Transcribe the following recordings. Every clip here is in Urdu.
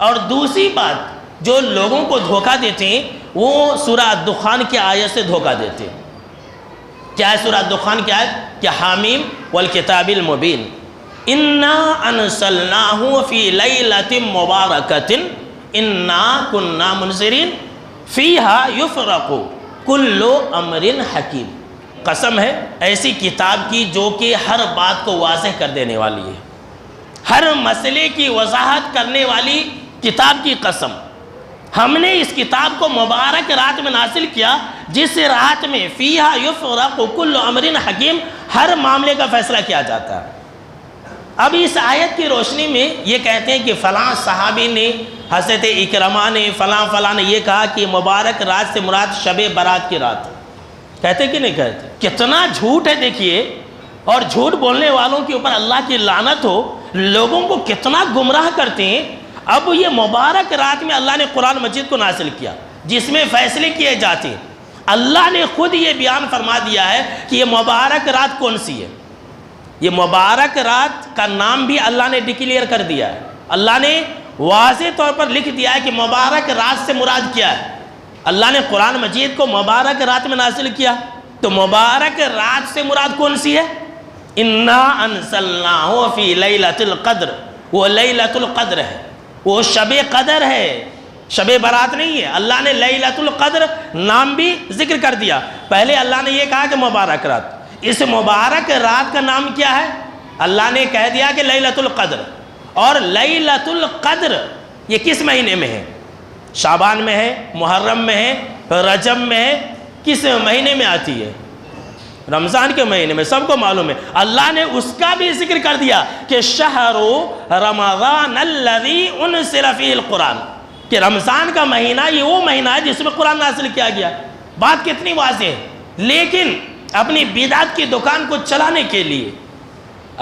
اور دوسری بات جو لوگوں کو دھوکہ دیتے ہیں وہ سورہ دخان کی آیت سے دھوکہ دیتے ہیں. کیا ہے سورہ دخان کی آیت؟ کہ حامیم والکتاب المبین انا انزلناہ فی لیلۃ مبارکۃ انا کنا منذرین فیہا یفرق کل امر حکیم. قسم ہے ایسی کتاب کی جو کہ ہر بات کو واضح کر دینے والی ہے، ہر مسئلے کی وضاحت کرنے والی کتاب کی قسم. ہم نے اس کتاب کو مبارک رات میں نازل کیا جس رات میں فیہا یفرق کل امر حکیم، ہر معاملے کا فیصلہ کیا جاتا ہے. اب اس آیت کی روشنی میں یہ کہتے ہیں کہ فلاں صحابی نے، حضرت اکرمہ نے، فلاں نے یہ کہا کہ مبارک رات سے مراد شب برات کی رات. کہتے کہ نہیں کہتے؟ کتنا جھوٹ ہے دیکھیے، اور جھوٹ بولنے والوں کے اوپر اللہ کی لعنت ہو. لوگوں کو کتنا گمراہ کرتے ہیں. اب یہ مبارک رات میں اللہ نے قرآن مجید کو نازل کیا جس میں فیصلے کیے جاتے ہیں. اللہ نے خود یہ بیان فرما دیا ہے کہ یہ مبارک رات کون سی ہے. یہ مبارک رات کا نام بھی اللہ نے ڈکلیئر کر دیا ہے. اللہ نے واضح طور پر لکھ دیا ہے کہ مبارک رات سے مراد کیا ہے. اللہ نے قرآن مجید کو مبارک رات میں نازل کیا، تو مبارک رات سے مراد کون سی ہے؟ انا انزلناہ فی لیلۃ القدر. وہ لیلۃ القدر ہے، وہ شب قدر ہے، شب برات نہیں ہے. اللہ نے لیلۃ القدر نام بھی ذکر کر دیا. پہلے اللہ نے یہ کہا کہ مبارک رات. اس مبارک رات کا نام کیا ہے؟ اللہ نے کہہ دیا کہ لیلۃ القدر. اور لیلۃ القدر یہ کس مہینے میں ہے؟ شعبان میں ہے، محرم میں ہے، رجب میں ہے. کس مہینے میں آتی ہے؟ رمضان کے مہینے میں. سب کو معلوم ہے. اللہ نے اس کا بھی ذکر کر دیا کہ شہر رمضان الذی انزل فیہ القرآن، کہ رمضان کا مہینہ یہ وہ مہینہ ہے جس میں قرآن نازل کیا گیا. بات کتنی واضح ہے. لیکن اپنی بدعت کی دکان کو چلانے کے لیے،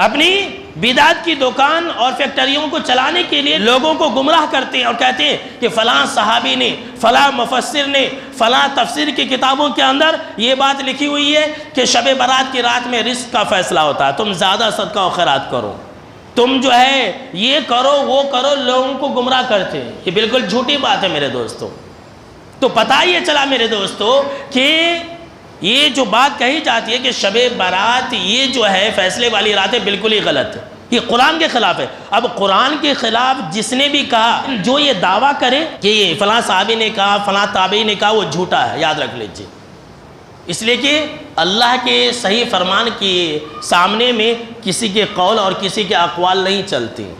اپنی بدعت کی دکان اور فیکٹریوں کو چلانے کے لیے لوگوں کو گمراہ کرتے ہیں اور کہتے ہیں کہ فلاں صحابی نے، فلاں مفسر نے، فلاں تفسیر کی کتابوں کے اندر یہ بات لکھی ہوئی ہے کہ شب برات کی رات میں رزق کا فیصلہ ہوتا ہے، تم زیادہ صدقہ و خیرات کرو، تم جو ہے یہ کرو وہ کرو. لوگوں کو گمراہ کرتے ہیں. یہ بالکل جھوٹی بات ہے میرے دوستو. تو پتہ یہ چلا میرے دوستو کہ یہ جو بات کہی جاتی ہے کہ شب برات یہ جو ہے فیصلے والی رات ہے، بالکل ہی غلط ہے. یہ قرآن کے خلاف ہے. اب قرآن کے خلاف جس نے بھی کہا، جو یہ دعویٰ کرے کہ یہ فلاں صحابی نے کہا، فلاں تابعی نے کہا، وہ جھوٹا ہے. یاد رکھ لیجئے. اس لیے کہ اللہ کے صحیح فرمان کے سامنے میں کسی کے قول اور کسی کے اقوال نہیں چلتے.